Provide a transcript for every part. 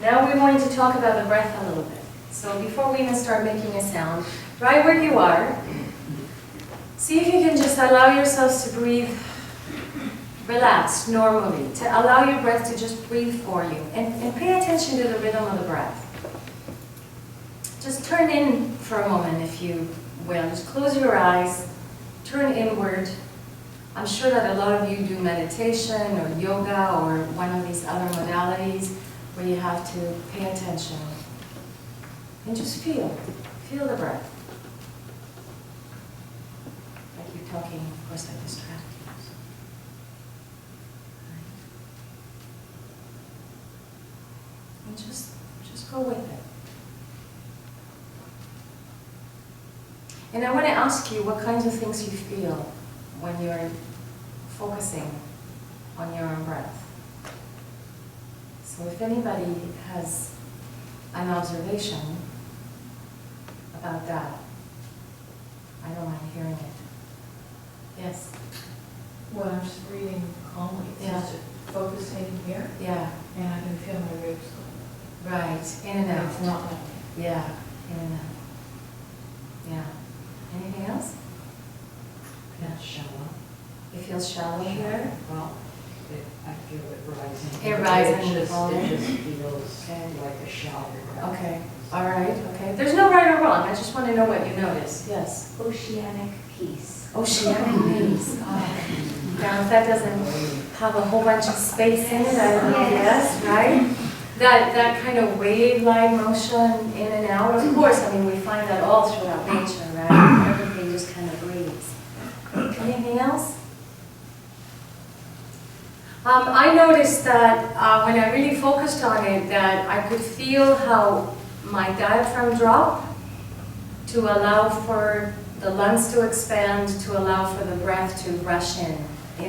Now we're going to talk about the breath a little bit. So before we even start making a sound, right where you are, see if you can just allow yourselves to breathe, relax normally, to allow your breath to just breathe for you. And pay attention to the rhythm of the breath. Just turn in for a moment, if you will. Just close your eyes, turn inward. I'm sure that a lot of you do meditation or yoga or one of these other modalities where you have to pay attention. And just feel the breath. I keep talking, of course I distract you. And just go with it. And I want to ask you what kinds of things you feel when you're focusing on your own breath. So if anybody has an observation about that, I don't mind hearing it. Yes? Well, I'm just breathing calmly. It's just focusing here. Yeah. And I can feel my ribs going. Right. In and out. It's not like Yeah. In and out. Yeah. Anything else? Yeah, shallow. It feels shallow here? Well, I feel it rising. It rising and It falling? just feels Okay. like a shower. Okay. All right. Okay. There's no right or wrong. I just want to know what you notice. Yes. Oceanic peace. Oceanic peace. Oh. Now, if that doesn't have a whole bunch of space in it, I don't know. Yes, right? That kind of wave-like motion in and out. Of course, I mean, we find that all throughout nature, right? Everything just kind of breathes. Anything else? I noticed that when I really focused on it, that I could feel how my diaphragm dropped to allow for the lungs to expand, to allow for the breath to rush in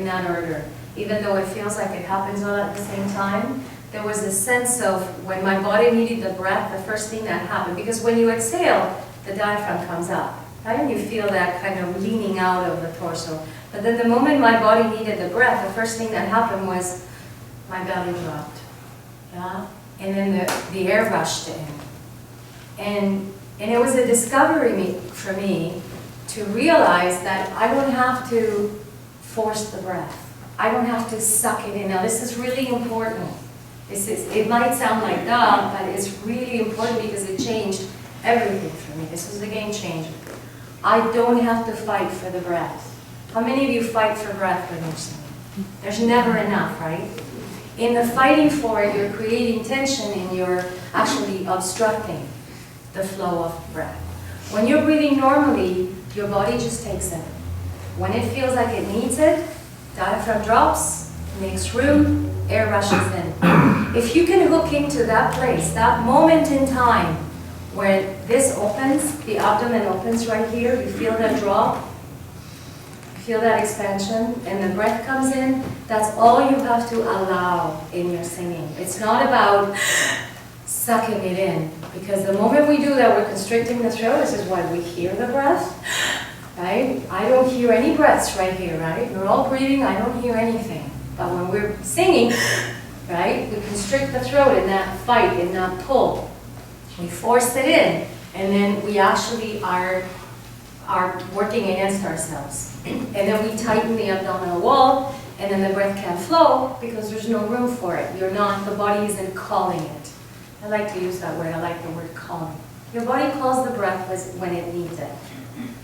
that order. Even though it feels like it happens all at the same time, there was a sense of when my body needed the breath, the first thing that happened, because when you exhale, the diaphragm comes up, right? And you feel that kind of leaning out of the torso. But then the moment my body needed the breath, the first thing that happened was my belly dropped, yeah? And then the air rushed in. And it was a discovery for me to realize that I don't have to force the breath. I don't have to suck it in. Now this is really important. It might sound like that, but it's really important because it changed everything for me. This was a game changer. I don't have to fight for the breath. How many of you fight for breath when you're singing? There's never enough, right? In the fighting for it, you're creating tension and you're actually obstructing the flow of breath. When you're breathing normally, your body just takes it. When it feels like it needs it, diaphragm drops, makes room, air rushes in. If you can hook into that place, that moment in time where this opens, the abdomen opens right here, you feel that drop, you feel that expansion, and the breath comes in, that's all you have to allow in your singing. It's not about sucking it in, because the moment we do that, we're constricting the throat. This is why we hear the breath, right? I don't hear any breaths right here, right? We're all breathing, I don't hear anything. But when we're singing, right, we constrict the throat in that fight, in that pull. We force it in, and then we actually are working against ourselves. And then we tighten the abdominal wall, and then the breath can't flow because there's no room for it. The body isn't calling it. I like to use that word, I like the word calling. Your body calls the breath when it needs it,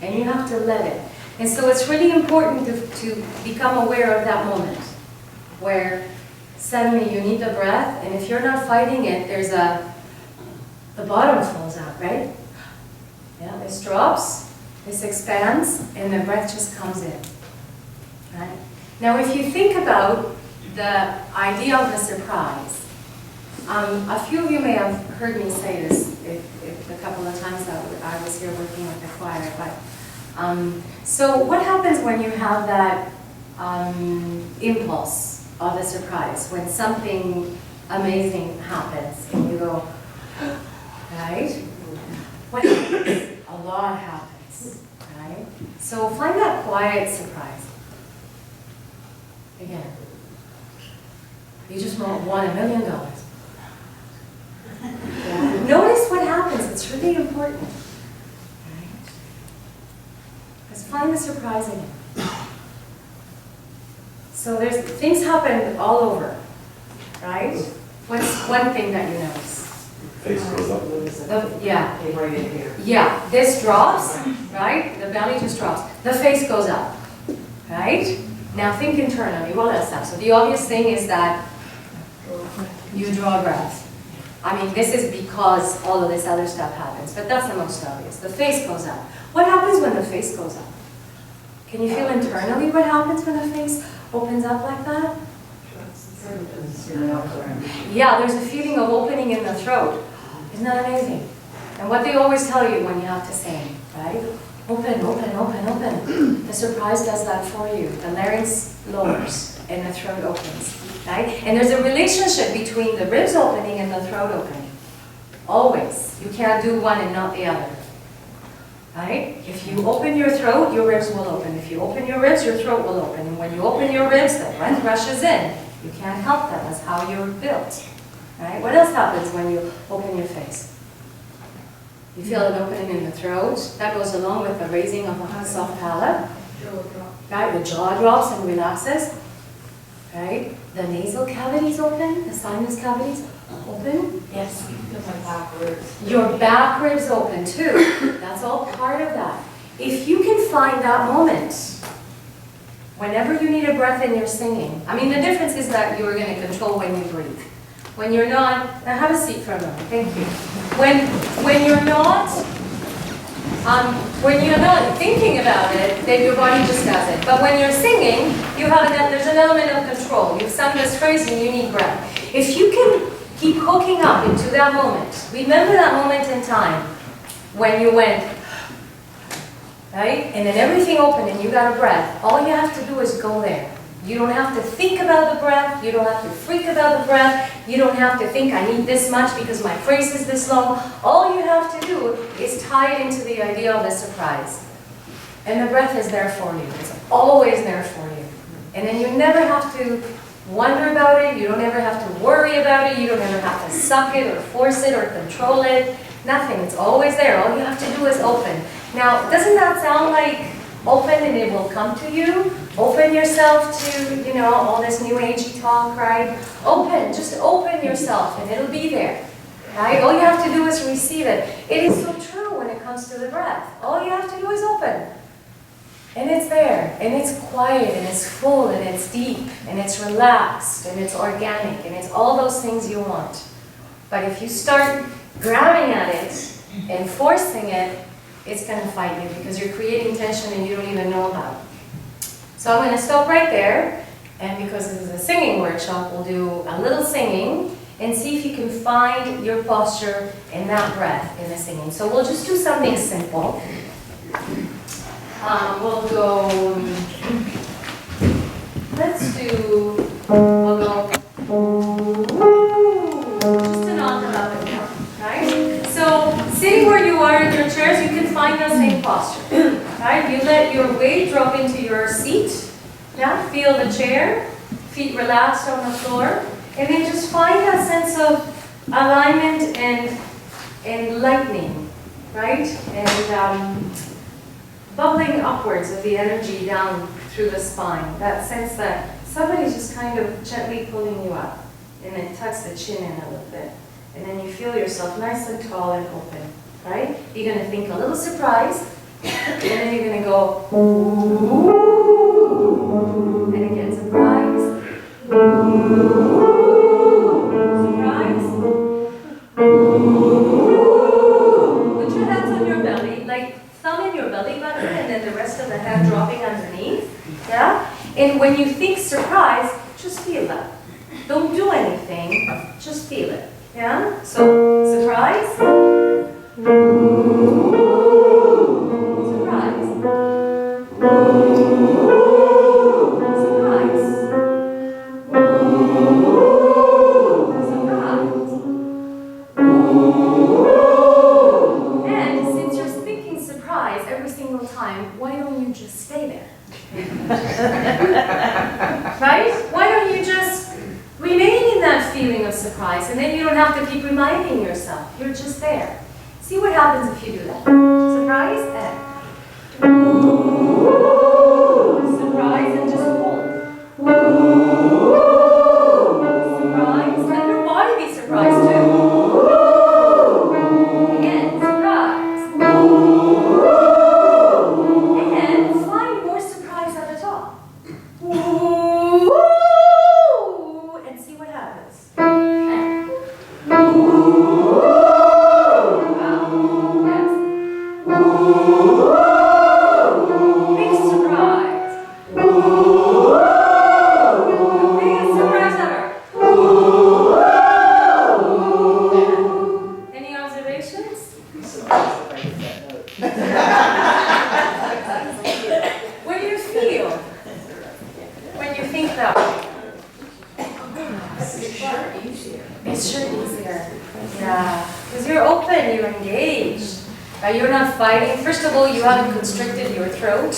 and you have to let it. And so it's really important to become aware of that moment, where suddenly you need the breath, and if you're not fighting it, the bottom falls out, right? Yeah, this drops, this expands, and the breath just comes in, right? Now if you think about the idea of a surprise, a few of you may have heard me say this if a couple of times that I was here working with the choir, but so what happens when you have that impulse of a surprise, when something amazing happens and you go, right? What happens? A lot happens, right? So find that quiet surprise. Again, you just won $1 million. Notice what happens. It's really important. Right? Let's find the surprise again. So there's things happen all over, right? What's one thing that you notice? Face goes up. Yeah. Okay, right in here. Yeah, this drops, right? The belly just drops. The face goes up, right? Now think internally, what else happens? So the obvious thing is that you draw a breath. I mean, this is because all of this other stuff happens, but that's the most obvious. The face goes up. What happens when the face goes up? Can you feel internally what happens when the face opens up like that? Yeah, there's a feeling of opening in the throat. Isn't that amazing? And what they always tell you when you have to sing, right? Open, open, open, open. The surprise does that for you. The larynx lowers and the throat opens, right? And there's a relationship between the ribs opening and the throat opening. Always. You can't do one and not the other. Right? If you open your throat, your ribs will open. If you open your ribs, your throat will open. And when you open your ribs, the breath rushes in. You can't help that. That's how you're built. Right? What else happens when you open your face? You feel an opening in the throat. That goes along with the raising of the soft palate. Right? The jaw drops and relaxes. Right? The nasal cavities open. The sinus cavities open. Yes. My back ribs. Your back ribs open too. That's all part of that. If you can find that moment, whenever you need a breath in your singing, I mean the difference is that you're going to control when you breathe. When you're not, now have a seat for a moment, thank you. When you're not thinking about it, then your body just does it. But when you're singing, there's an element of control. You've sung this phrase and you need breath. If you can keep hooking up into that moment. Remember that moment in time when you went, right? And then everything opened and you got a breath. All you have to do is go there. You don't have to think about the breath. You don't have to freak about the breath. You don't have to think, I need this much because my phrase is this long. All you have to do is tie it into the idea of the surprise. And the breath is there for you. It's always there for you. And then you never have to wonder about it, you don't ever have to worry about it, you don't ever have to suck it or force it or control it, nothing, it's always there, all you have to do is open. Now, doesn't that sound like open and it will come to you? Open yourself to, all this new agey talk, right? Open, just open yourself and it'll be there, right? All you have to do is receive it. It is so true when it comes to the breath. All you have to do is open. And it's there, and it's quiet, and it's full, and it's deep, and it's relaxed, and it's organic, and it's all those things you want. But if you start grabbing at it and forcing it, it's going to fight you because you're creating tension and you don't even know about it. So I'm going to stop right there, and because this is a singing workshop, we'll do a little singing and see if you can find your posture in that breath in the singing. So we'll just do something simple. We'll go, we'll go, just an octave up and down, right? So, sitting where you are in your chairs, you can find the same posture, right? You let your weight drop into your seat, yeah? Feel the chair, feet relaxed on the floor, and then just find that sense of alignment and lightening, right? And, bubbling upwards of the energy down through the spine. That sense that somebody's just kind of gently pulling you up. And then tucks the chin in a little bit. And then you feel yourself nice and tall and open, right? You're going to think a little surprise. And then you're going to go, ooh. And again, surprise. Surprise. Put your hands on your belly, like thumb in your belly button and then the rest of the hand dropping underneath, yeah? And when you think surprise, just feel that. Don't do anything, just feel it, yeah? So, surprise. Surprise. Surprise. And since you're thinking surprise every single time, why don't you just stay there? Right? Why don't you just remain in that feeling of surprise and then you don't have to keep reminding yourself. You're just there. See what happens if you do that. Surprise and surprise and just hold. Surprise. Let your body be surprised too. Again, surprise. And find more surprise at the top. And see what happens. Big surprise. Biggest surprise ever. Any observations? What do you feel when you think that way? It's sure easier. Yeah, because you're open, you're engaged. You're not fighting. First of all, you haven't constricted your throat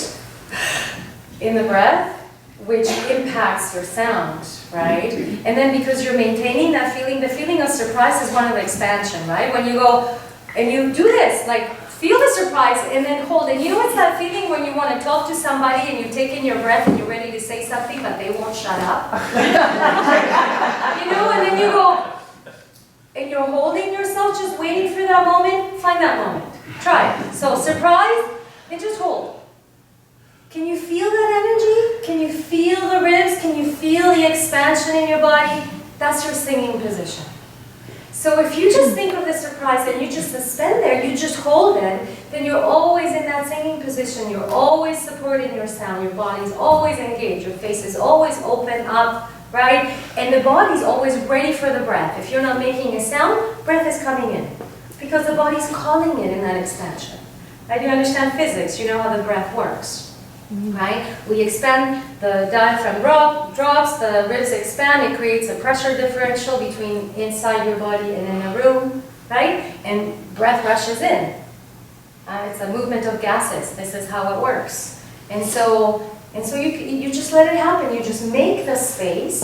in the breath, which impacts your sound, right? And then because you're maintaining that feeling, the feeling of surprise is one of expansion, right? When you go and you do this, like feel the surprise and then hold. And you know what's that feeling when you want to talk to somebody and you take in your breath and you're ready to say something, but they won't shut up? You know, and then you go, and you're holding yourself, just waiting for that moment. Find that moment. Try it. So surprise, and just hold. Can you feel that energy? Can you feel the ribs? Can you feel the expansion in your body? That's your singing position. So if you just think of the surprise and you just suspend there, you just hold it, then you're always in that singing position. You're always supporting your sound. Your body's always engaged. Your face is always open up, right? And the body's always ready for the breath. If you're not making a sound, breath is coming in. Because the body's calling it in that expansion. Right? You understand physics, you know how the breath works. Right? We expand, the diaphragm drops, the ribs expand, it creates a pressure differential between inside your body and in a room, right? And breath rushes in. It's a movement of gases. This is how it works. And so you just let it happen. You just make the space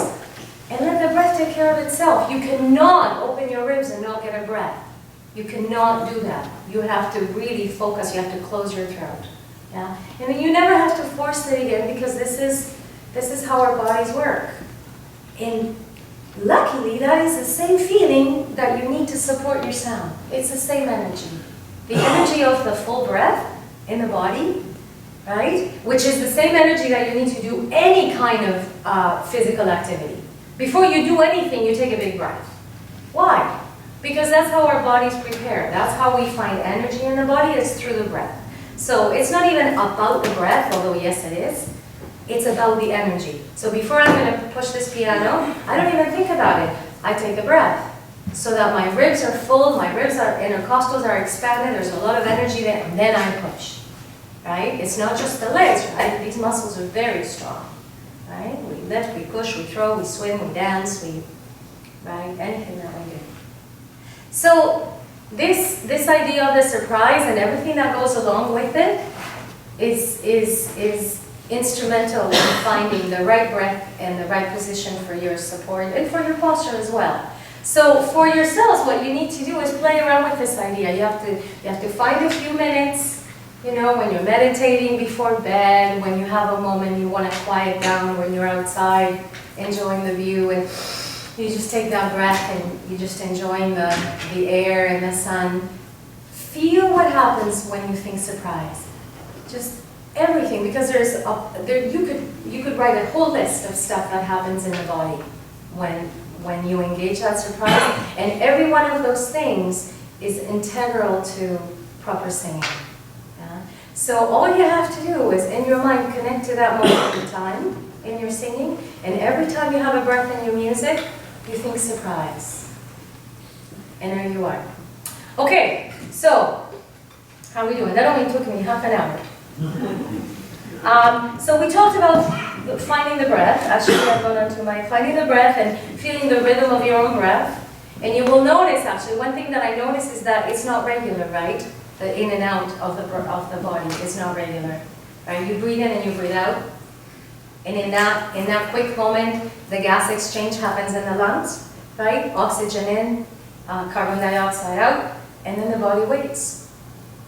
and let the breath take care of itself. You cannot open your ribs and not get a breath. You cannot do that. You have to really focus. You have to close your throat. Yeah? And then you never have to force it again because this is how our bodies work. And luckily, that is the same feeling that you need to support your sound. It's the same energy. The energy of the full breath in the body, right? Which is the same energy that you need to do any kind of physical activity. Before you do anything, you take a big breath. Why? Because that's how our bodies prepare. That's how we find energy in the body, is through the breath. So it's not even about the breath, although yes it is. It's about the energy. So before I'm going to push this piano, I don't even think about it. I take a breath so that my ribs are full, my intercostals are expanded, there's a lot of energy there, and then I push. Right? It's not just the legs, right? These muscles are very strong. Right? We lift, we push, we throw, we swim, we dance, right? Anything that we do. So this idea of the surprise and everything that goes along with it is instrumental in finding the right breath and the right position for your support and for your posture as well. So for yourselves, what you need to do is play around with this idea. You have to find a few minutes, you know, when you're meditating before bed, when you have a moment you want to quiet down, when you're outside enjoying the view, and you just take that breath and you're just enjoying the air and the sun. Feel what happens when you think surprise. Just everything, because you could write a whole list of stuff that happens in the body when you engage that surprise, and every one of those things is integral to proper singing. Yeah? So all you have to do is, in your mind, connect to that moment in time in your singing, and every time you have a breath in your music, you think surprise. And there you are. Okay, so how are we doing? That only took me half an hour. So we talked about finding the breath. Actually, I'm going on to my finding the breath and feeling the rhythm of your own breath. And you will notice, actually, one thing that I notice is that it's not regular, right? The in and out of the body is not regular. Right? You breathe in and you breathe out. And in that quick moment, the gas exchange happens in the lungs, right? Oxygen in, carbon dioxide out. and then the body waits,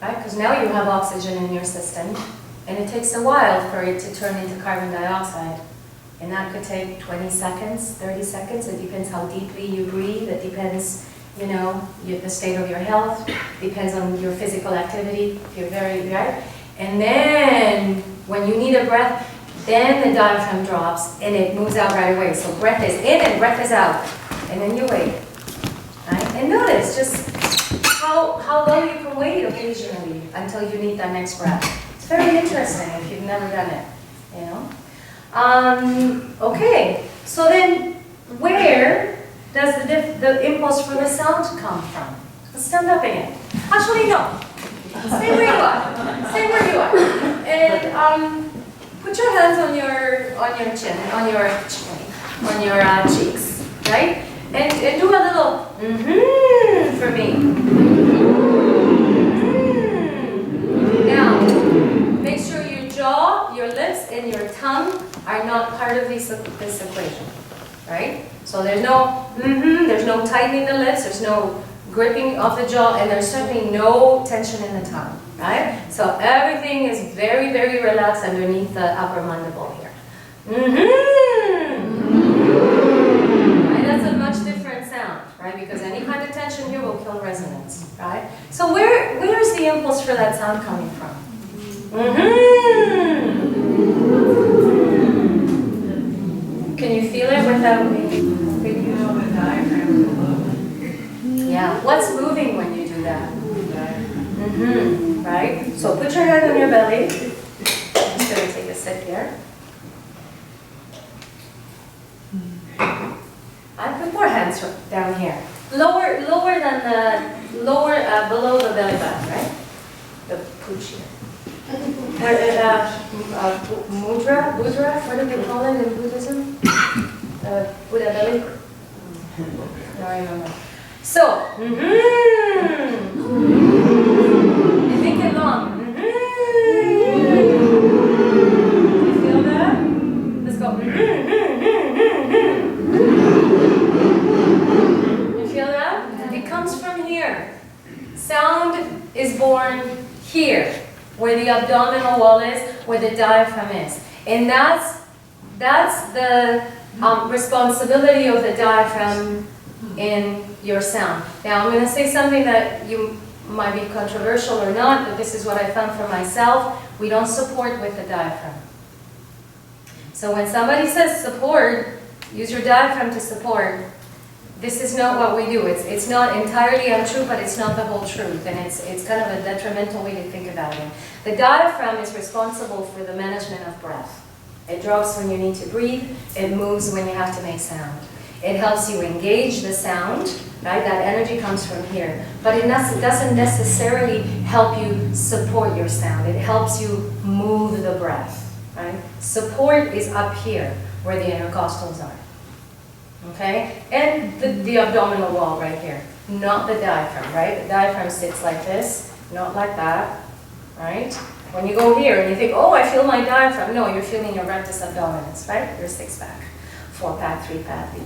right? Because now you have oxygen in your system, and it takes a while for it to turn into carbon dioxide. And that could take 20 seconds, 30 seconds. It depends how deeply you breathe. It depends, you know, the state of your health. Depends on your physical activity. If you're very, right? And then, when you need a breath, then the diaphragm drops and it moves out right away. So breath is in and breath is out. And then you wait. Right? And notice just how low you can wait occasionally until you need that next breath. It's very interesting if you've never done it, you know. Okay, so then where does the impulse for the sound come from? Stand up again. Actually, no. Stay where you are. Stay where you are. And put your hands on your chin, on your cheeks, right? And do a little for me. Now, make sure your jaw, your lips, and your tongue are not part of this equation, right? So there's no tightening the lips, there's no gripping of the jaw, and there's certainly no tension in the tongue, right? So everything is very, very relaxed underneath the upper mandible here. Right? That's a much different sound, right? Because any kind of tension here will kill resonance, right? So where's the impulse for that sound coming from? Can you feel it without me? You know, the diaphragm is moving. Yeah. What's moving when you do that? Right? So put your hand on your belly. I'm just going to take a sip here. I put more hands down here. Lower than below the belly button, right? The pooch here. Mudra, what do they call it in Buddhism? Buddha belly? No, I remember. So, and make it long. You feel that? Let's go. You feel that? It comes from here. Sound is born here, where the abdominal wall is, where the diaphragm is. And that's the responsibility of the diaphragm in your sound. Now I'm going to say something that you might be controversial or not, but this is what I found for myself. We don't support with the diaphragm. So when somebody says support, use your diaphragm to support, this is not what we do. It's not entirely untrue, but it's not the whole truth, and it's kind of a detrimental way to think about it. The diaphragm is responsible for the management of breath. It drops when you need to breathe. It moves when you have to make sound. It helps you engage the sound, right? That energy comes from here. But it doesn't necessarily help you support your sound. It helps you move the breath, right? Support is up here, where the intercostals are. Okay? And the abdominal wall right here. Not the diaphragm, right? The diaphragm sits like this, not like that, right? When you go here and you think, oh, I feel my diaphragm. No, you're feeling your rectus abdominis, right? Your six-pack, four-pack, three-pack,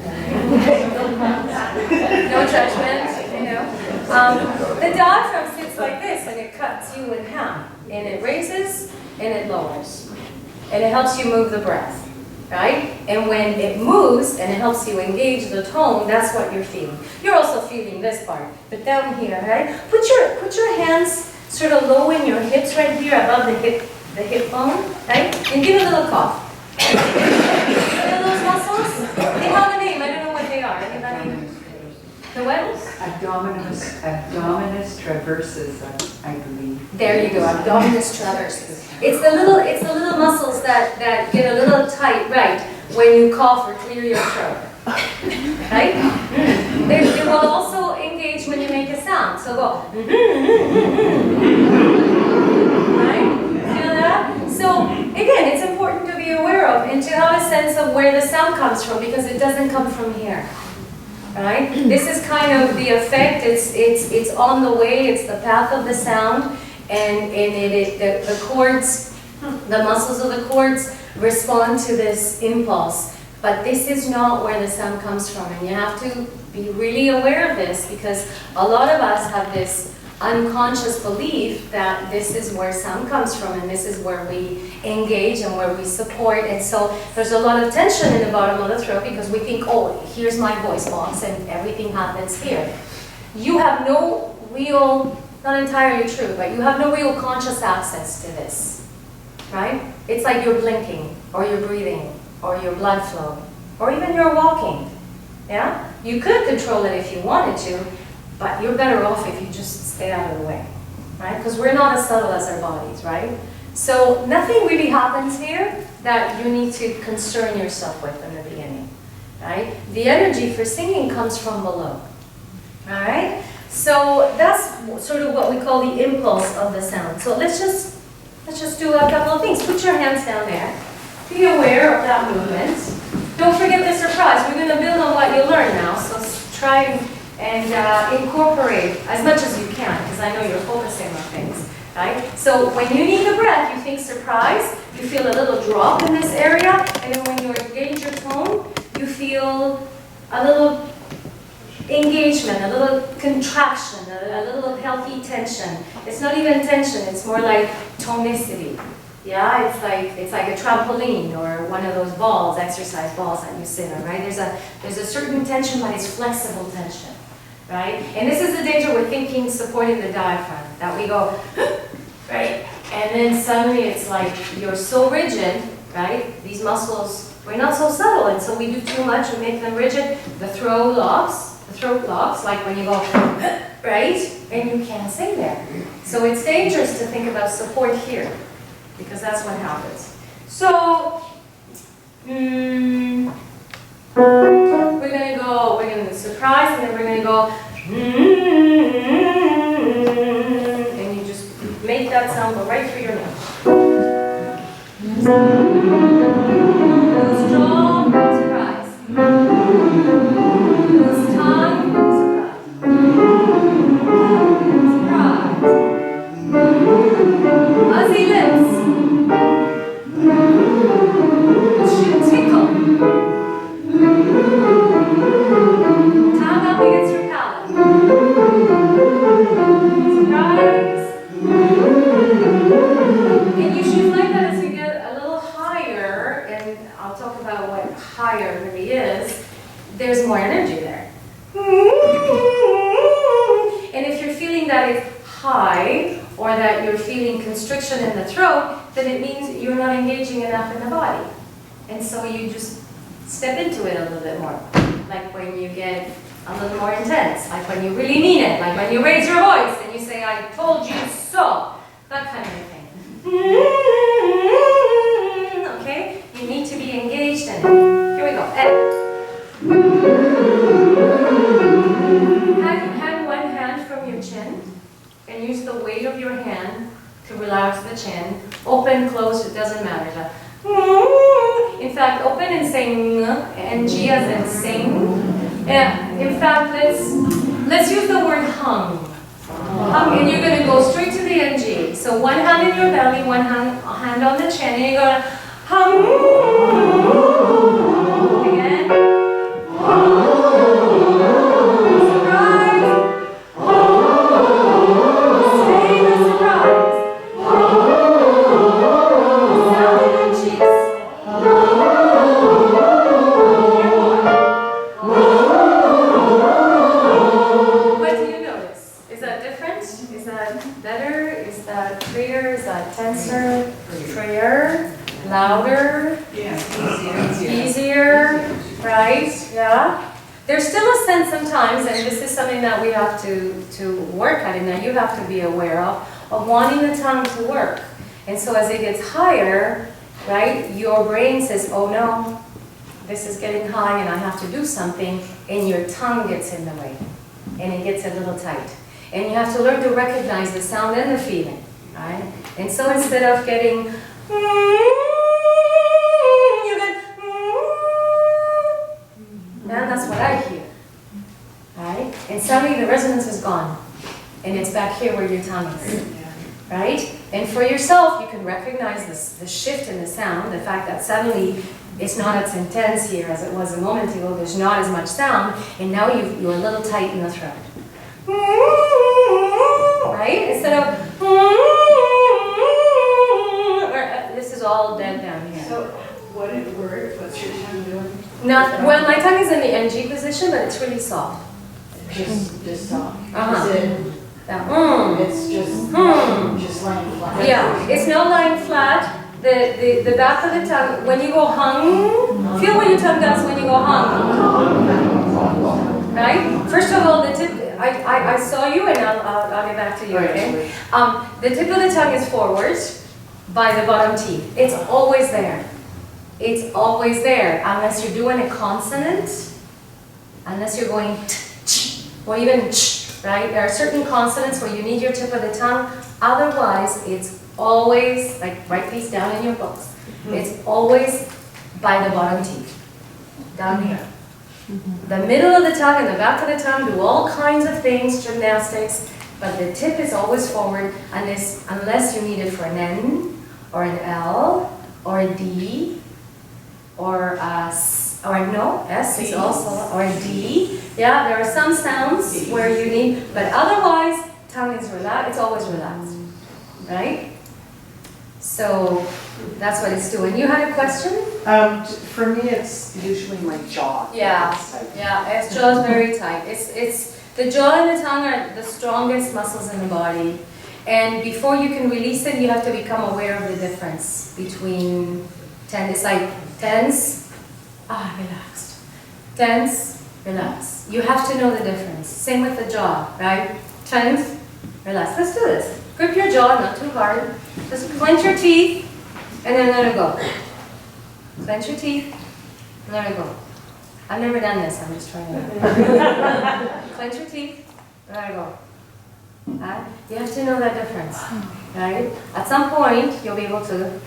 no judgment, you know. The diaphragm sits like this and it cuts you in half. And it raises and it lowers. And it helps you move the breath. Right? And when it moves and it helps you engage the tone, that's what you're feeling. You're also feeling this part, but down here, right? Put your hands sort of low in your hips right here above the hip bone, right? And give a little cough. You know those muscles? They have a name. I don't know what they are. Anybody? The what? Abdominis traversus, I believe. There you go. Abdominis traversus. It's the little muscles that get a little tight, right, when you cough or clear your throat. Right? They will also engage when you make a sound. So go. Right? Feel that? So again, it's important to be aware of and to have a sense of where the sound comes from, because it doesn't come from here. Right? This is kind of the effect. It's on the way. It's the path of the sound. And the cords, the muscles of the cords respond to this impulse. But this is not where the sound comes from. And you have to be really aware of this, because a lot of us have this unconscious belief that this is where sound comes from and this is where we engage and where we support. And so there's a lot of tension in the bottom of the throat because we think, oh, here's my voice box and everything happens here. You have no real, not entirely true, but you have no real conscious access to this, right? It's like you're blinking, or you're breathing, or your blood flow, or even you're walking, yeah? You could control it if you wanted to, but you're better off if you just stay out of the way, right? Because we're not as subtle as our bodies, right? So nothing really happens here that you need to concern yourself with in the beginning, right? The energy for singing comes from below, all right? So that's sort of what we call the impulse of the sound. So let's just do a couple of things. Put your hands down there. Be aware of that movement. Don't forget the surprise. We're going to build on what you learned now. So try and incorporate as much as you can, because I know you're focusing on things, right? So when you need a breath, you think surprise. You feel a little drop in this area, and then when you engage your tone, you feel a little engagement, a little contraction, a little healthy tension. It's not even tension, it's more like tonicity. Yeah, it's like a trampoline or one of those balls, exercise balls that you sit on, right? There's a certain tension, but it's flexible tension, right? And this is the danger with thinking supporting the diaphragm, that we go, right? And then suddenly it's like you're so rigid, right? These muscles, we're not so subtle, and so we do too much and make them rigid. The throat locks, like when you go, right? And you can't sing there. So it's dangerous to think about support here, because that's what happens. So, we're gonna surprise, and then we're gonna go, and you just make that sound go right through your nose. Loose jaw, surprise. Loose tongue, surprise. Surprise. Fuzzy lips. Should tickle. Tongue up against your palate. Surprise. And you should like that as you get a little higher, and I'll talk about what higher really is. There's more energy there. And if you're feeling that it's high, or that you're feeling constriction in the throat, then it means you're not engaging enough in the body. And so you just step into it a little bit more. Like when you get a little more intense, like when you really mean it, like when you raise your voice and you say, I told you so, that kind of thing. Okay? You need to be engaged in it. Here we go. Hang one hand from your chin and use the weight of your hand to relax the chin. Open, close, it doesn't matter. In fact, open and sing, NG as in sing. In fact, let's use the word hum. Hum, and you're going to go straight to the NG. So one hand in your belly, one hand on the chin, and you're going to hum. Again. Surprise. Stay the surprise. Sound in your cheeks. What do you notice? Is that different? Is that better? Is that clear? Is that tenser? Freer? Louder? Yeah, Easier? Right? Yeah? There's still a sense sometimes, and this is something that we have to work at, and that you have to be aware of wanting the tongue to work. And so as it gets higher, right, your brain says, oh no, this is getting high and I have to do something, and your tongue gets in the way, and it gets a little tight. And you have to learn to recognize the sound and the feeling, right? And so instead of getting, you get, and that's what I hear, right? And suddenly the resonance is gone, and it's back here where your tongue is, right? And for yourself, you can recognize the shift in the sound, the fact that suddenly it's not as intense here as it was a moment ago, there's not as much sound, and now you're a little tight in the throat. right? Instead of, this is all dead down here. So, what's your tongue doing? Well, my tongue is in the NG position, but it's really soft. Just soft. Uh-huh. Is it, Yeah. it's just laying flat? Yeah, it's not lying flat. The back of the tongue, when you go hung, feel what your tongue does when you go hung. Right? First of all, the tip, I saw you and I'll get back to you, okay? The tip of the tongue is forward by the bottom teeth. It's always there. It's always there, unless you're doing a consonant, unless you're going or even right? There are certain consonants where you need your tip of the tongue. Otherwise, it's always, like write these down in your books. It's always by the bottom teeth, down here. The middle of the tongue and the back of the tongue do all kinds of things, gymnastics, but the tip is always forward unless you need it for an N, or an L, or a D, or a S, or no, S is also, or a D. Yeah, there are some sounds where you need, but otherwise, tongue is relaxed, it's always relaxed, right? So that's what it's doing. You had a question? For me, it's usually my jaw. Yeah, its jaw is very tight. It's the jaw and the tongue are the strongest muscles in the body. And before you can release it, you have to become aware of the difference between it's like tense, relaxed. Tense, relax. You have to know the difference. Same with the jaw, right? Tense, relax. Let's do this. Grip your jaw, not too hard. Just clench your teeth, and then let it go. Clench your teeth, and let it go. I've never done this, I'm just trying it out. Clench your teeth, let it go. Right? You have to know that difference, right? At some point, you'll be able to,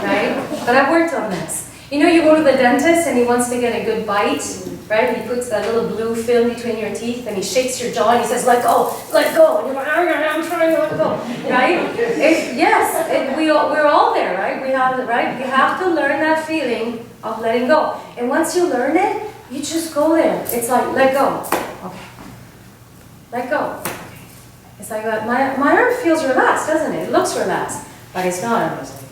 right? But I've worked on this. You know, you go to the dentist and he wants to get a good bite, right? He puts that little blue film between your teeth and he shakes your jaw and he says, let go, let go. And you're like, I'm trying to let go, right? We're all there, right? We have it, right? You have to learn that feeling of letting go. And once you learn it, you just go there. It's like, let go. Okay. Let go. Okay. It's like that. My arm feels relaxed, doesn't it? It looks relaxed, but it's not. I was like,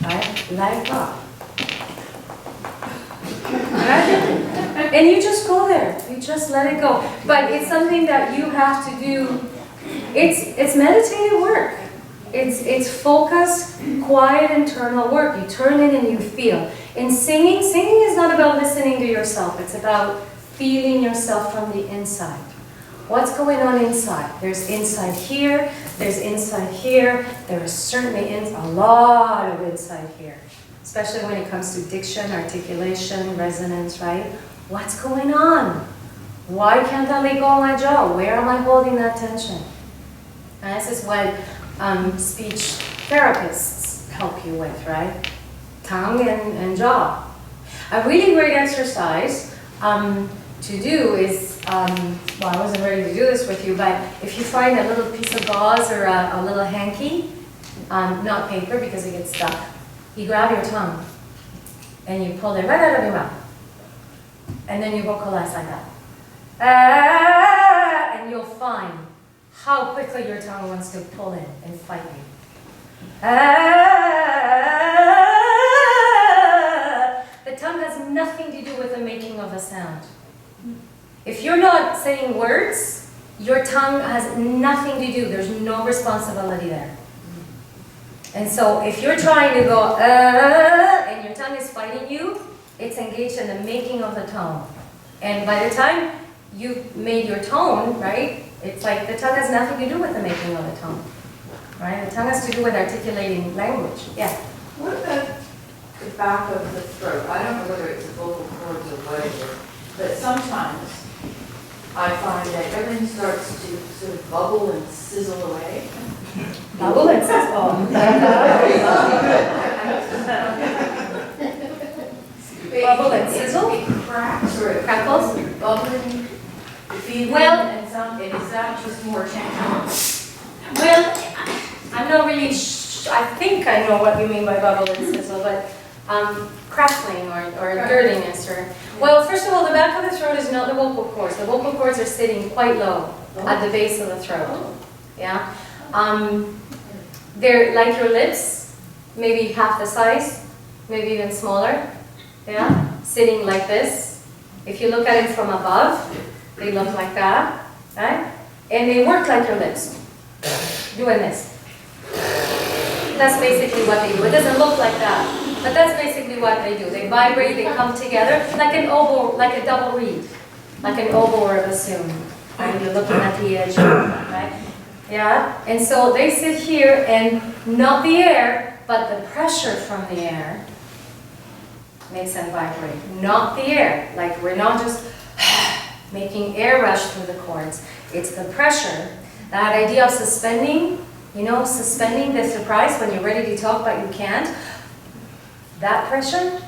right? Let it go. And you just go there. You just let it go. But it's something that you have to do. It's meditative work. It's focused, quiet, internal work. You turn in and you feel. In singing is not about listening to yourself. It's about feeling yourself from the inside. What's going on inside? There's inside here. There's inside here. There is certainly a lot of inside here. Especially when it comes to diction, articulation, resonance, right? What's going on? Why can't I let go of my jaw? Where am I holding that tension? And this is what speech therapists help you with, right? Tongue and jaw. A really great exercise to do is, well, I wasn't ready to do this with you, but if you find a little piece of gauze or a little hanky, not paper because it gets stuck, you grab your tongue and you pull it right out of your mouth. And then you vocalize like that. And you'll find how quickly your tongue wants to pull in and fight you. The tongue has nothing to do with the making of a sound. If you're not saying words, your tongue has nothing to do. There's no responsibility there. And so if you're trying to go, and your tongue is fighting you, it's engaged in the making of the tone. And by the time you've made your tone, right, it's like the tongue has nothing to do with the making of the tone. Right? The tongue has to do with articulating language. Yeah. What about the back of the throat? I don't know whether it's the vocal cords or whatever, but sometimes I find that everything starts to sort of bubble and sizzle away. Bubble and sizzle. Bubble and sizzle? It cracks or it Crackles? bubbling. Well, and is that just more technical? Well, I'm not really I think I know what you mean by bubble and sizzle, but crackling or dirtiness or, well, first of all, the back of the throat is not the vocal cords. The vocal cords are sitting quite low at the base of the throat. Yeah. They're like your lips, maybe half the size, maybe even smaller. Yeah. Sitting like this. If you look at it from above, they look like that, right? And they work like your lips, doing this. That's basically what they do. It doesn't look like that, but that's basically what they do. They vibrate, they come together like an oboe, like a double reed, like an oboe or a bassoon. And you're looking at the edge, right? Yeah. And so they sit here, and not the air, but the pressure from the air makes them vibrate. Not the air. Like we're not just making air rush through the cords. It's the pressure. That idea of suspending, you know, suspending the surprise when you're ready to talk but you can't. That pressure,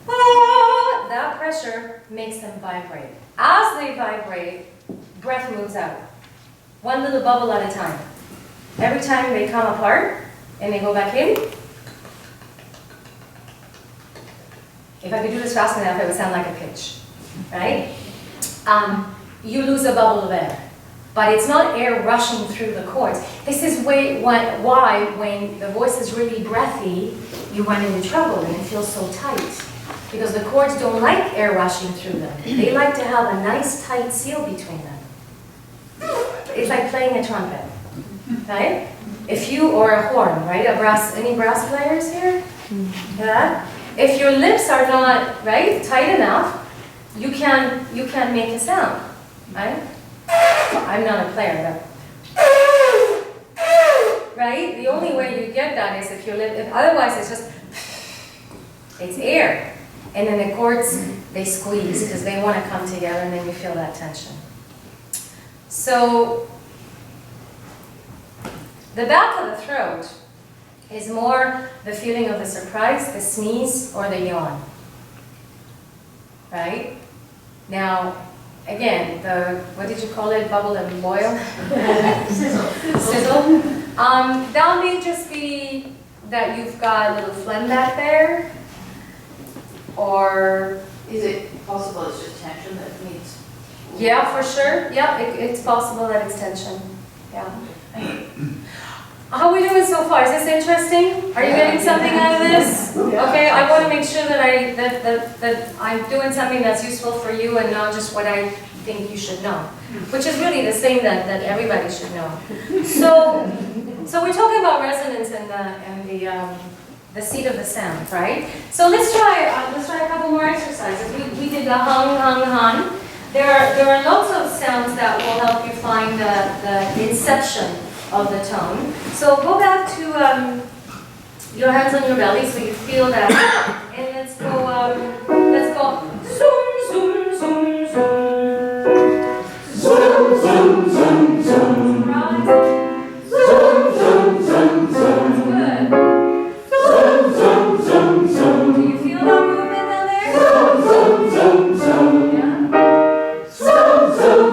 that pressure makes them vibrate. As they vibrate, breath moves out. One little bubble at a time. Every time they come apart and they go back in. If I could do this fast enough, it would sound like a pitch, right? You lose a bubble of air. But it's not air rushing through the cords. This is why when the voice is really breathy, you run into trouble and it feels so tight. Because the cords don't like air rushing through them. They like to have a nice tight seal between them. It's like playing a trumpet, right? If you, or a horn, right? Any brass players here? Yeah? If your lips are not, right, tight enough, you can make a sound, right? I'm not a player, but right? The only way you get that is if your lip, otherwise it's just, it's air. And then the cords, they squeeze because they want to come together, and then you feel that tension. So the back of the throat is more the feeling of the surprise, the sneeze, or the yawn. Right? Now, again, what did you call it? Bubble and boil? Sizzle. That may just be that you've got a little phlegm back there, or Is it possible it's just tension that needs? yeah, for sure. Yeah, it's possible that it's tension. Yeah. How are we doing so far? Is this interesting? Are you getting something out of this? Okay, I want to make sure that I'm doing something that's useful for you and not just what I think you should know, which is really the same that everybody should know. So we're talking about resonance and the seat of the sound, right? So let's try a couple more exercises. We did the hung, hung, hung. There are lots of sounds that will help you find the inception of the tone. So go back to your hands on your belly so you feel that. And let's go zoom, zoom, zoom, zoom. Zoom, zoom, zoom, zoom. Rise. Zoom, zoom, zoom, zoom. Good. Zoom, zoom, zoom, zoom. Do you feel that movement down there? Zoom, zoom, zoom, zoom. Yeah. Zoom, zoom,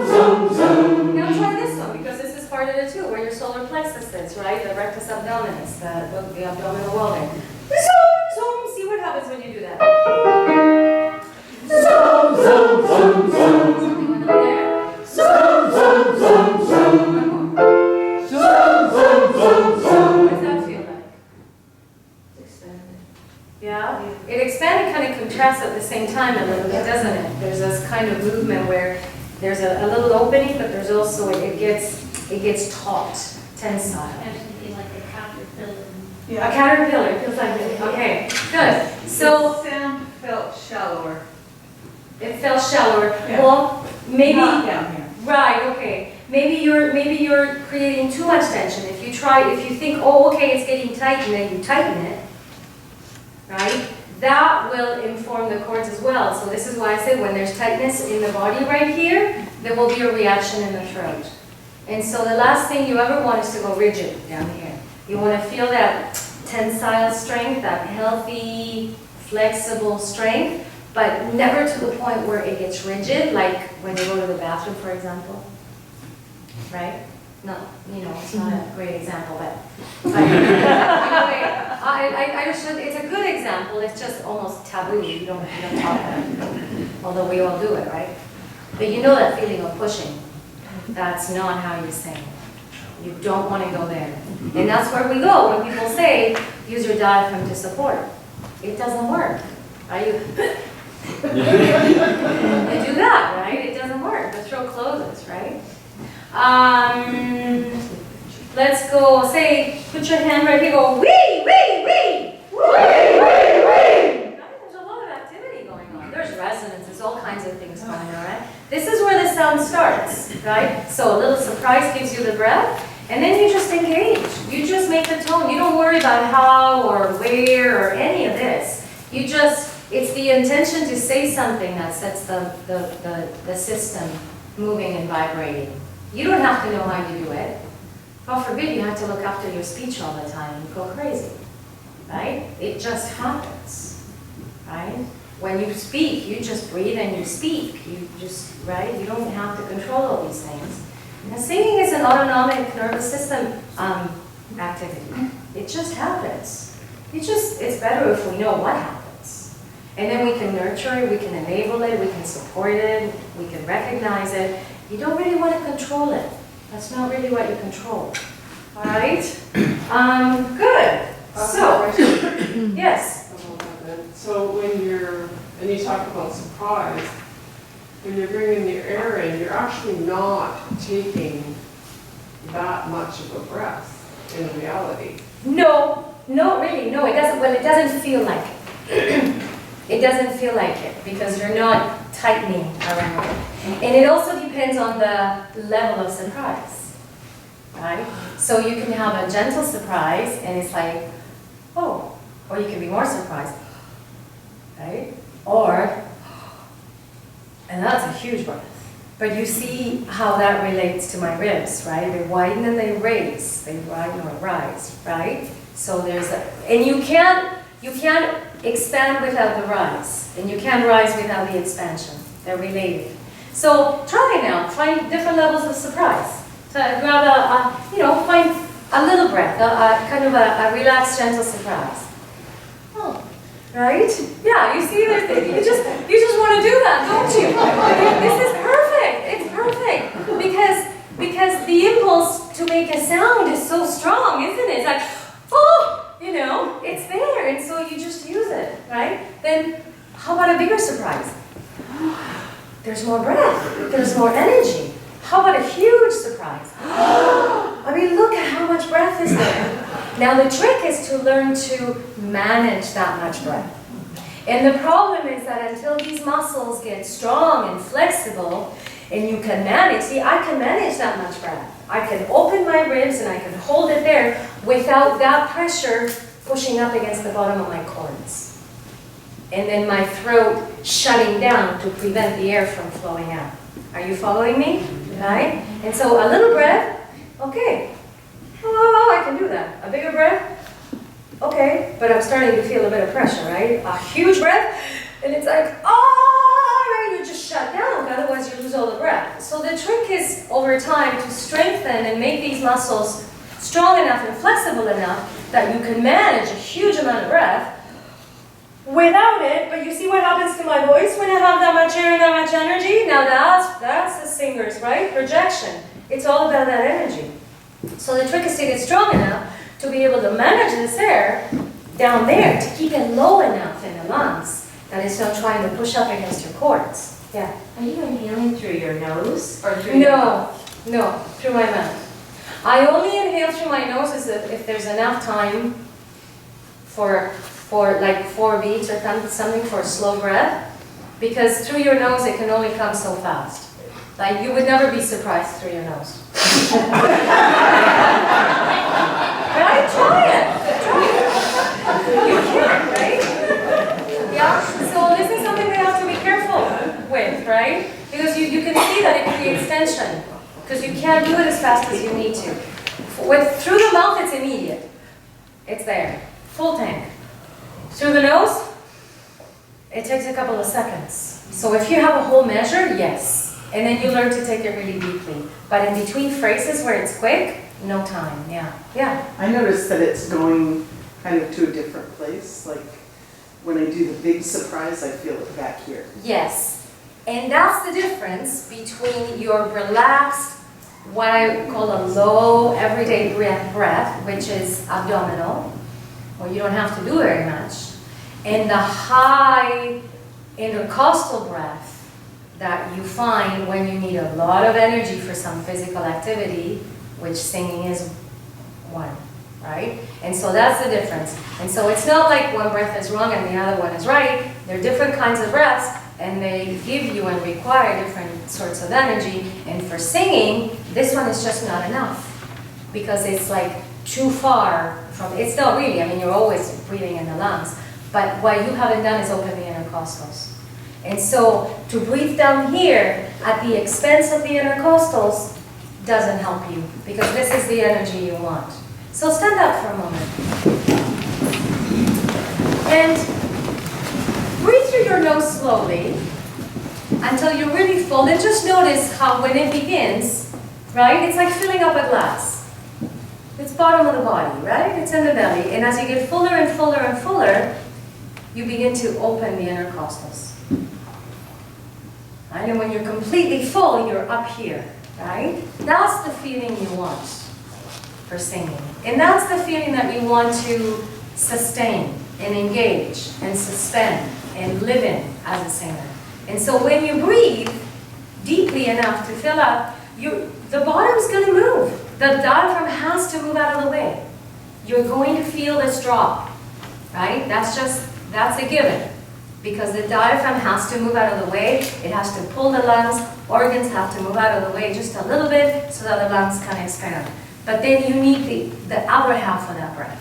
zoom, zoom. Now try this one, because this is part of it too, where your solar plexus is, right? The rectus abdominis, the abdominal wall there. Zoom, zoom. See what happens when you do that. Zoom, zoom, zoom, zoom. Something went on there. Zoom, zoom, zoom, zoom. One more. Zoom, zoom, zoom, zoom. What does that feel like? It's expanded. Yeah? It expands and kind of contracts at the same time a little bit, doesn't it? There's this kind of movement where there's a little opening, but there's also, it gets taut, tensile. Actually, like a caterpillar. A caterpillar, it feels like it. Okay, good. So The sound felt shallower. it felt shallower. Yeah. Well, maybe, Not down here. right, okay. Maybe you're creating too much tension. If you think, oh, okay, it's getting tight, and then you tighten it, right? That will inform the cords as well. So this is why I say when there's tightness in the body right here, there will be a reaction in the throat. And so the last thing you ever want is to go rigid down here. You want to feel that tensile strength, that healthy, flexible strength, but never to the point where it gets rigid, like when you go to the bathroom, for example. Right? not, it's not a great example, but anyway, it's a good example. It's just almost taboo. You don't talk about it, although we all do it, right? But you know that feeling of pushing. That's not how you sing. You don't want to go there. And that's where we go when people say, use your diaphragm to support. It doesn't work. You do that, right? It doesn't work. The throat closes, right? Let's go, say, put your hand right here, go, wee, wee, wee, wee, wee, wee. Right? There's a lot of activity going on. There's resonance, there's all kinds of things going on, right? This is where the sound starts, right? So a little surprise gives you the breath, and then you just engage. You just make the tone. You don't worry about how or where or any of this. You just, it's the intention to say something that sets the system moving and vibrating. You don't have to know how you do it. God forbid you have to look after your speech all the time and go crazy, right? It just happens, right? When you speak, you just breathe and you speak. You just, right? You don't have to control all these things. And singing is an autonomic nervous system activity. It just happens. It's better if we know what happens. And then we can nurture it, we can enable it, we can support it, we can recognize it. You don't really want to control it. That's not really what you control. All right? Good. So, yes. So when you talk about surprise, when you're bringing the air in, you're actually not taking that much of a breath in reality. No, not really. No, it doesn't. Well, it doesn't feel like it. It doesn't feel like it because you're not tightening around it. And it also depends on the level of surprise, right? So you can have a gentle surprise and it's like, oh, or you can be more surprised, right? Or, and that's a huge breath. But you see how that relates to my ribs, right? They widen and they raise. They widen or rise, right? So there's a, and you can't expand without the rise, and you can't rise without the expansion. They're related. So try it now. Find different levels of surprise. So grab find a little breath, kind of a relaxed, gentle surprise. Oh, right? Yeah, you see this thing. You just want to do that, don't you? This is perfect. It's perfect because the impulse to make a sound is so strong, isn't it? It's like, oh. It's there, and so you just use it, right? Then, how about a bigger surprise? There's more breath, there's more energy. How about a huge surprise? I mean, look at how much breath is there. Now, the trick is to learn to manage that much breath. And the problem is that until these muscles get strong and flexible, and you can manage, see, I can manage that much breath. I can open my ribs and I can hold it there without that pressure pushing up against the bottom of my cords. And then my throat shutting down to prevent the air from flowing out. Are you following me? Right? And so a little breath, okay. Oh, I can do that. A bigger breath, okay. But I'm starting to feel a bit of pressure, right? A huge breath, and it's like, right? You just shut down, otherwise you lose all the breath. So the trick is, over time, to strengthen and make these muscles strong enough and flexible enough that you can manage a huge amount of breath without it. But you see what happens to my voice when I have that much air and that much energy? Now that's the singer's, right? Projection. It's all about that energy. So the trick is to get strong enough to be able to manage this air down there, to keep it low enough in the lungs that it's not trying to push up against your cords. Yeah. Are you inhaling through your nose or through your mouth? No, through my mouth. I only inhale through my nose if there's enough time for like 4 beats or something for a slow breath, because through your nose it can only come so fast. Like you would never be surprised through your nose. Right? Try it. You can, right? Yeah. So this is something we have to be careful with, right? Because you can see that it creates tension. Because you can't do it as fast as you need to. Through the mouth, it's immediate. It's there. Full tank. Through the nose, it takes a couple of seconds. So if you have a whole measure, yes. And then you learn to take it really deeply. But in between phrases where it's quick, no time, yeah. Yeah, I noticed that it's going kind of to a different place, like when I do the big surprise, I feel it back here. yes. And that's the difference between your relaxed, what I call a low everyday breath, which is abdominal, where you don't have to do very much, and the high intercostal breath that you find when you need a lot of energy for some physical activity, which singing is one, right? And so that's the difference. And so it's not like one breath is wrong and the other one is right. They're different kinds of breaths, and they give you and require different sorts of energy. And for singing, this one is just not enough, because it's like too far from, it's not really, I mean, you're always breathing in the lungs, but what you haven't done is open the intercostals. And so to breathe down here at the expense of the intercostals doesn't help you, because this is the energy you want. So stand up for a moment. And breathe through your nose slowly until you're really full. And just notice how when it begins, right, it's like filling up a glass. It's bottom of the body, right? It's in the belly. And as you get fuller and fuller and fuller, you begin to open the intercostals. Right? And when you're completely full, you're up here, right? That's the feeling you want for singing. And that's the feeling that we want to sustain and engage and suspend and live in as a singer. And so when you breathe deeply enough to fill up, the bottom's going to move. The diaphragm has to move out of the way. You're going to feel this drop, right? That's a given. Because the diaphragm has to move out of the way, it has to pull the lungs, organs have to move out of the way just a little bit so that the lungs can expand. But then you need the other half of that breath.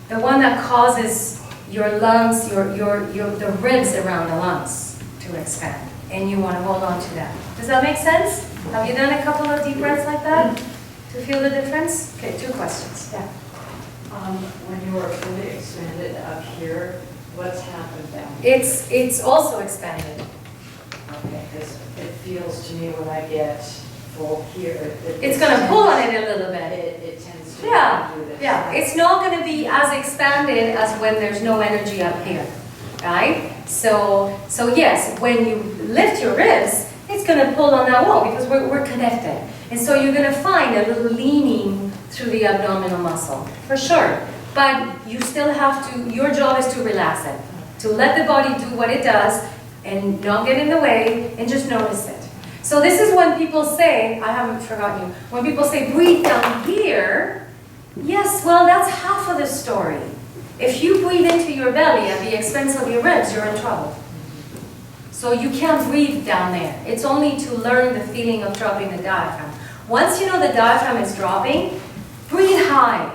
The one that causes your lungs, the ribs around the lungs to expand. And you want to hold on to that. Does that make sense? Have you done a couple of deep breaths like that to feel the difference? Okay, 2 questions. Yeah. When you were fully expanded up here, what's happened down here? It's also expanded. Okay, because it feels to me when I get full here. It's going to pull on it a little bit. It tends to Yeah, do this. yeah. It's not going to be as expanded as when there's no energy up here, right? So yes, when you lift your ribs, it's going to pull on that wall because we're connected. And so you're going to find a little leaning through the abdominal muscle, for sure. But you still have to, your job is to relax it, to let the body do what it does and not get in the way and just notice it. So this is when people say, I haven't forgotten you, when people say breathe down here, yes, well that's half of the story. If you breathe into your belly at the expense of your ribs, you're in trouble. So you can't breathe down there. It's only to learn the feeling of dropping the diaphragm. Once you know the diaphragm is dropping, breathe high.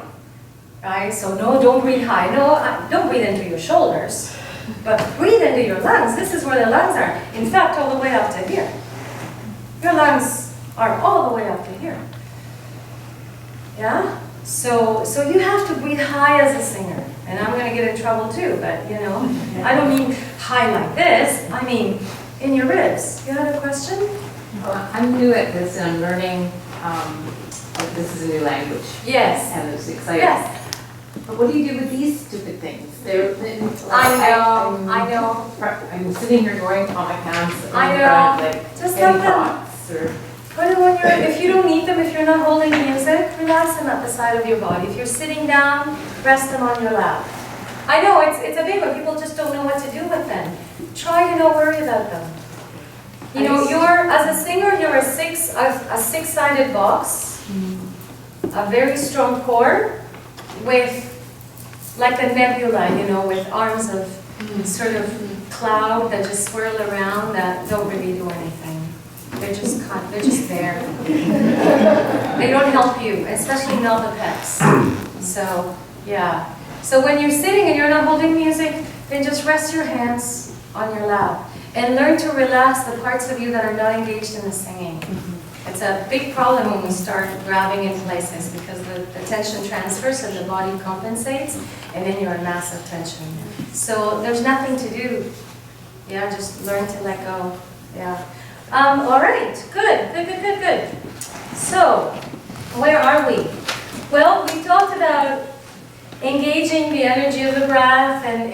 Right? So no, don't breathe high. No, don't breathe into your shoulders, but breathe into your lungs. This is where the lungs are. In fact, all the way up to here. Your lungs are all the way up to here. Yeah? So you have to breathe high as a singer. And I'm going to get in trouble too, but you know, I don't mean high like this. I mean in your ribs. You had a question? I'm new at this and I'm learning, this is a new language. Yes. And it's exciting. Yes. But what do you do with these stupid things? They're, I know. I'm sitting here going on my pants. And I I'm know. like, Just any let them. thoughts or Put it when if you don't need them, if you're not holding music, relax them at the side of your body. If you're sitting down, rest them on your lap. I know it's a big one. People just don't know what to do with them. Try to not worry about them. You know, as a singer, you're a six-sided box, a very strong core with like a nebula, you know, with arms of sort of cloud that just swirl around that don't really do anything. They're just there. They don't help you, especially not the pecs. So, yeah. So when you're sitting and you're not holding music, then just rest your hands on your lap and learn to relax the parts of you that are not engaged in the singing. It's a big problem when we start grabbing in places because the tension transfers and the body compensates, and then you're in massive tension. So there's nothing to do. Yeah, just learn to let go. Yeah. All right, good. So, where are we? Well, we talked about engaging the energy of the breath and